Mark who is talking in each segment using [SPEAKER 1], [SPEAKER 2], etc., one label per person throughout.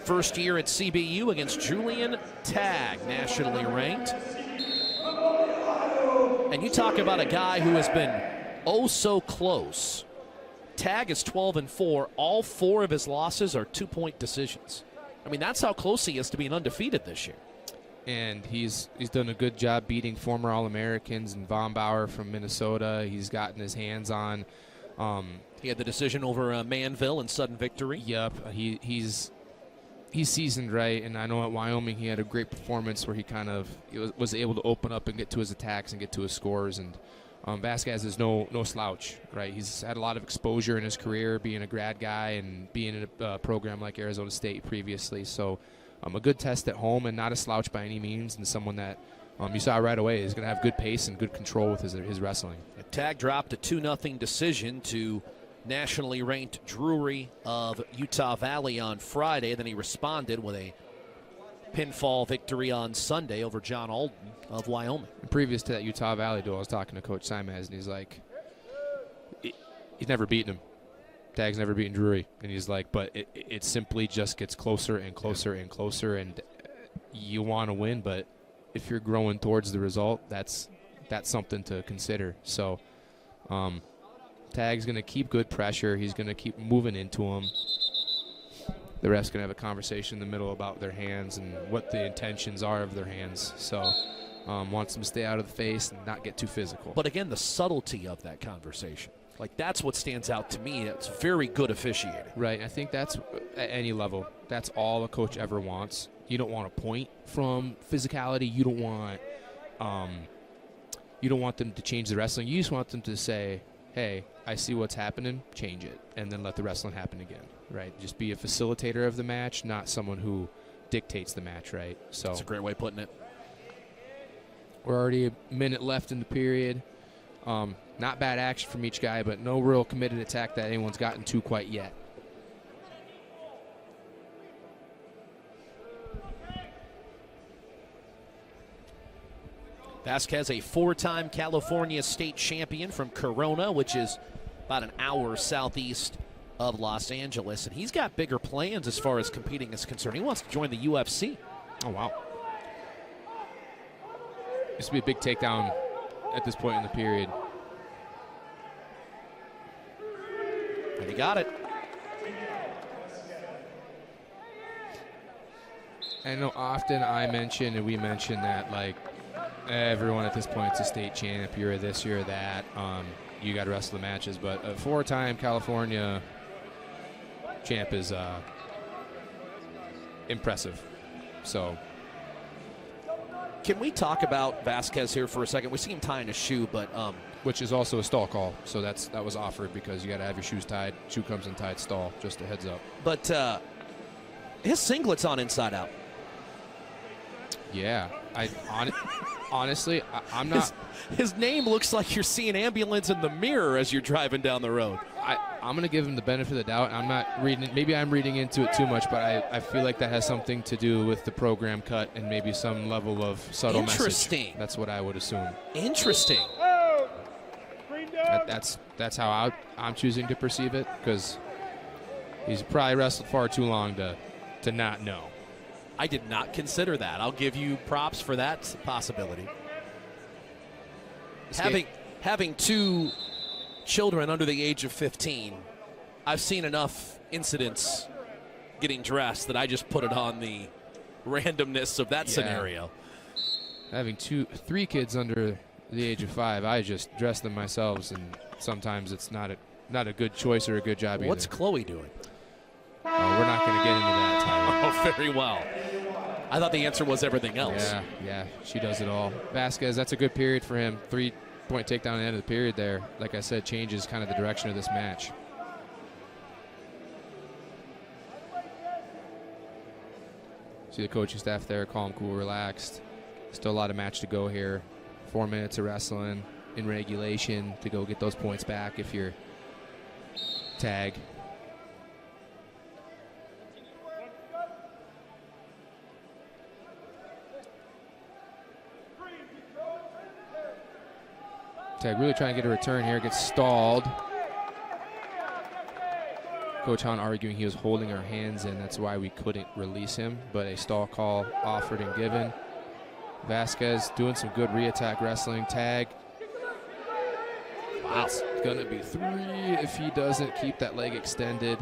[SPEAKER 1] First year at CBU against Julian Tagg, nationally ranked. And you talk about a guy who has been oh so close. Tagg is 12-4. All 4 of his losses are 2-point decisions. I mean, that's how close he is to being undefeated this year.
[SPEAKER 2] And he's done a good job beating former All-Americans and Von Bauer from Minnesota. He's gotten his hands on.
[SPEAKER 1] He had the decision over Manville and sudden victory.
[SPEAKER 2] Yep, he's seasoned, right? And I know at Wyoming he had a great performance where he was able to open up and get to his attacks and get to his scores. And Vasquez is no slouch, right? He's had a lot of exposure in his career, being a grad guy and being in a program like Arizona State previously. So a good test at home and not a slouch by any means, and someone that you saw right away is going to have good pace and good control with his wrestling.
[SPEAKER 1] Tagg dropped a 2-0 decision to nationally ranked Drury of Utah Valley on Friday. Then he responded with a pinfall victory on Sunday over John Alden of Wyoming.
[SPEAKER 2] And previous to that Utah Valley duel, I was talking to Coach Simez, and he's like, he's never beaten him. Tagg's never beaten Drury. And he's like, but it simply just gets closer and closer and closer, and you want to win, but if you're growing towards the result, that's something to consider. So Tagg's going to keep good pressure. He's going to keep moving into him. The ref's going to have a conversation in the middle about their hands and what the intentions are of their hands. So wants them to stay out of the face and not get too physical.
[SPEAKER 1] But again, the subtlety of that conversation. Like, that's what stands out to me. It's very good officiating.
[SPEAKER 2] Right. I think that's at any level. That's all a coach ever wants. You don't want a point from physicality. You don't want them to change the wrestling. You just want them to say, hey, I see what's happening, change it, and then let the wrestling happen again, right? Just be a facilitator of the match, not someone who dictates the match, right? So
[SPEAKER 1] that's a great way of putting it.
[SPEAKER 2] We're already a minute left in the period. Not bad action from each guy, but no real committed attack that anyone's gotten to quite yet.
[SPEAKER 1] Vasquez, a 4-time California state champion from Corona, which is about an hour southeast of Los Angeles. And he's got bigger plans as far as competing is concerned. He wants to join the UFC.
[SPEAKER 2] Oh, wow. This would be a big takedown at this point in the period.
[SPEAKER 1] And he got it.
[SPEAKER 2] I know often I mention and we mention that, like, everyone at this point is a state champ. You're this, you're that. You got to wrestle the matches. But a 4-time California champ is impressive. So,
[SPEAKER 1] can we talk about Vasquez here for a second? We see him tying his shoe, but
[SPEAKER 2] which is also a stall call. So that was offered because you got to have your shoes tied. Shoe comes in tied stall. Just a heads up.
[SPEAKER 1] But his singlet's on inside out.
[SPEAKER 2] Yeah, honestly, I'm not.
[SPEAKER 1] His name looks like you're seeing ambulance in the mirror as you're driving down the road.
[SPEAKER 2] I'm going to give him the benefit of the doubt. I'm not reading. Maybe I'm reading into it too much, but I feel like that has something to do with the program cut and maybe some level of subtle
[SPEAKER 1] Interesting.
[SPEAKER 2] message. That's what I would assume.
[SPEAKER 1] Interesting.
[SPEAKER 2] That's how I'm choosing to perceive it, because he's probably wrestled far too long to not know.
[SPEAKER 1] I did not consider that. I'll give you props for that possibility. Having 2 children under the age of 15, I've seen enough incidents getting dressed that I just put it on the randomness of that scenario.
[SPEAKER 2] Having 3 kids under the age of 5, I just dress them myself, and sometimes it's not a good choice or a good job either.
[SPEAKER 1] What's Chloe doing?
[SPEAKER 2] We're not going to get into that, Tyler.
[SPEAKER 1] Oh, very well. I thought the answer was everything else.
[SPEAKER 2] Yeah, she does it all. Vasquez, that's a good period for him. 3-point takedown at the end of the period there. Like I said, changes kind of the direction of this match. See the coaching staff there, calm, cool, relaxed. Still a lot of match to go here. 4 minutes of wrestling in regulation to go get those points back if you're Tagg. Tagg really trying to get a return here, gets stalled. Coach Hahn arguing he was holding our hands in. That's why we couldn't release him. But a stall call offered and given. Vasquez doing some good re-attack wrestling. Tagg. Wow. It's going to be 3 if he doesn't keep that leg extended.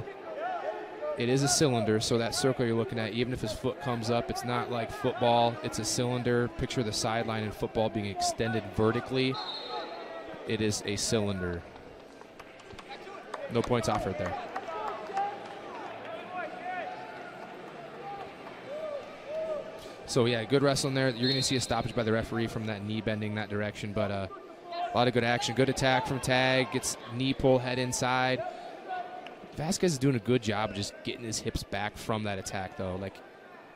[SPEAKER 2] It is a cylinder, so that circle you're looking at, even if his foot comes up, it's not like football. It's a cylinder. Picture the sideline in football being extended vertically. It is a cylinder. No points offered there. So, yeah, good wrestling there. You're going to see a stoppage by the referee from that knee bending that direction, but a lot of good action. Good attack from Tagg. Gets knee pull, head inside. Vasquez is doing a good job of just getting his hips back from that attack, though. Like,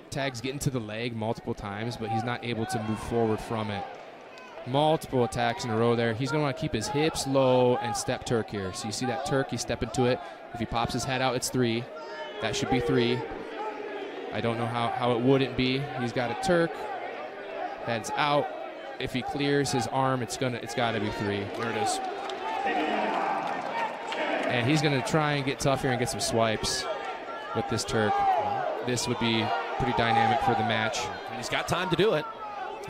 [SPEAKER 2] Tagg's getting to the leg multiple times, but he's not able to move forward from it. Multiple attacks in a row there. He's going to want to keep his hips low and step Turk here. So you see that Turk, he's stepping to it. If he pops his head out, it's 3. That should be 3. I don't know how it wouldn't be. He's got a Turk. Head's out. If he clears his arm, it's got to be 3. There it is. And he's going to try and get tough here and get some swipes with this Turk. This would be pretty dynamic for the match.
[SPEAKER 1] And he's got time to do it.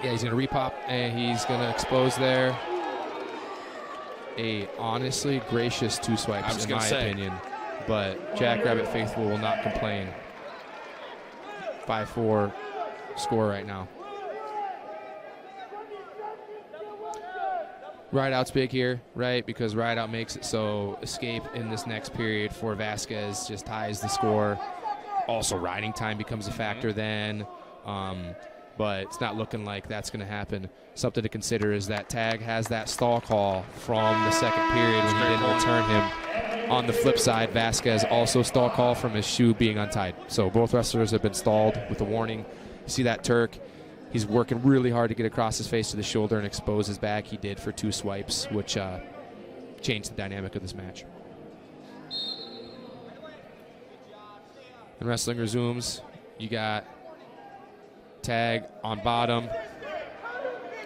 [SPEAKER 2] Yeah, he's going to repop, and he's going to expose there. A honestly gracious 2 swipes, in my opinion. But Jackrabbit Faithful will not complain. 5-4 score right now. Rideout's big here, right? Because rideout makes it so escape in this next period for Vasquez just ties the score. Also, riding time becomes a factor then. But it's not looking like that's going to happen. Something to consider is that Tagg has that stall call from the second period when he didn't return him. On the flip side, Vasquez also stall call from his shoe being untied. So both wrestlers have been stalled with a warning. You see that Turk? He's working really hard to get across his face to the shoulder and expose his back. He did for 2 swipes, which changed the dynamic of this match. And wrestling resumes. You got Tagg on bottom.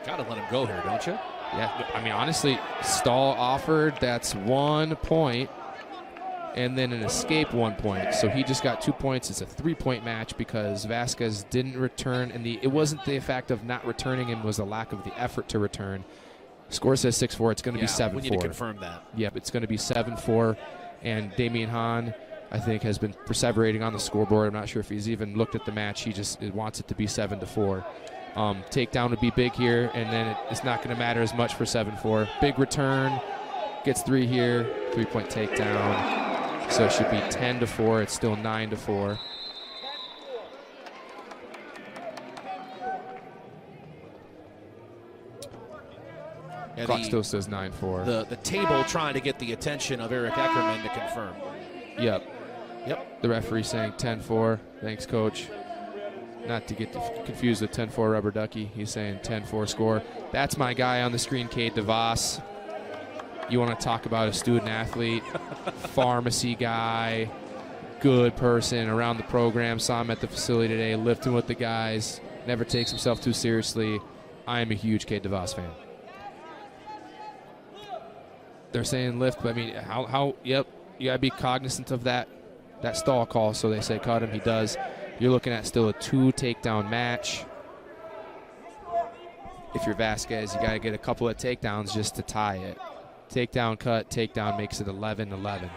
[SPEAKER 1] Gotta let him go here, don't you?
[SPEAKER 2] Yeah, I mean, honestly, stall offered. That's 1 point. And then an escape 1 point. So he just got 2 points. It's a 3-point match because Vasquez didn't return. And it wasn't the fact of not returning him, it was the lack of the effort to return. Score says 6-4. It's going to be 7-4.
[SPEAKER 1] We need to confirm that.
[SPEAKER 2] Yep, it's going to be 7-4. And Damian Hahn, I think, has been perseverating on the scoreboard. I'm not sure if he's even looked at the match. He just wants it to be 7-4. Takedown would be big here, and then it's not going to matter as much for 7-4. Big return. Gets 3 here. 3-point takedown. So it should be 10-4. It's still 9-4.
[SPEAKER 1] Yeah,
[SPEAKER 2] Clock still says 9-4.
[SPEAKER 1] The table trying to get the attention of Eric Eckerman to confirm.
[SPEAKER 2] Yep. The referee saying 10-4. Thanks, Coach. Not to get confused with 10-4 Rubber Ducky. He's saying 10-4 score. That's my guy on the screen, Cade DeVos. You want to talk about a student athlete, pharmacy guy, good person around the program. Saw him at the facility today, lifting with the guys. Never takes himself too seriously. I am a huge Cade DeVos fan. They're saying lift, but I mean, yep, you got to be cognizant of that stall call. So they say cut him. He does. You're looking at still a 2 takedown match. If you're Vasquez, you got to get a couple of takedowns just to tie it. Takedown, cut, takedown makes it 11-11.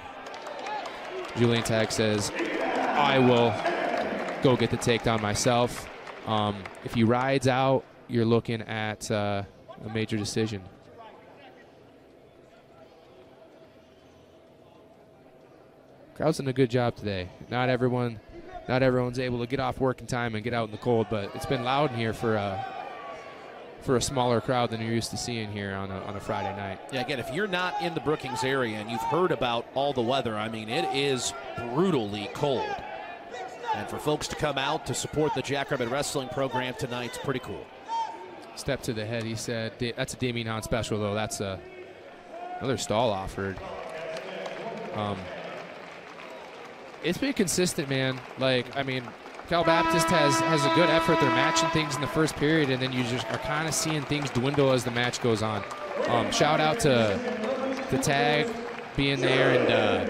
[SPEAKER 2] Julian Tagg says, I will go get the takedown myself. If he rides out, you're looking at a major decision. Crowd's done a good job today. Not everyone's able to get off work in time and get out in the cold, but it's been loud in here for a smaller crowd than you're used to seeing here on a Friday night.
[SPEAKER 1] Yeah, again, if you're not in the Brookings area and you've heard about all the weather, I mean, it is brutally cold. And for folks to come out to support the Jackrabbit Wrestling program tonight, it's pretty cool.
[SPEAKER 2] Step to the head, he said. That's a Damian Hahn special, though. That's another stall offered. It's been consistent, man. Like, I mean, Cal Baptist has a good effort. They're matching things in the first period, and then you just are kind of seeing things dwindle as the match goes on. Shout out to Tagg being there and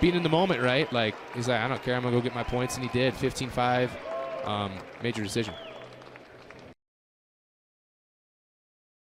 [SPEAKER 2] being in the moment, right? Like, he's like, I don't care. I'm going to go get my points. And he did. 15-5. Major decision.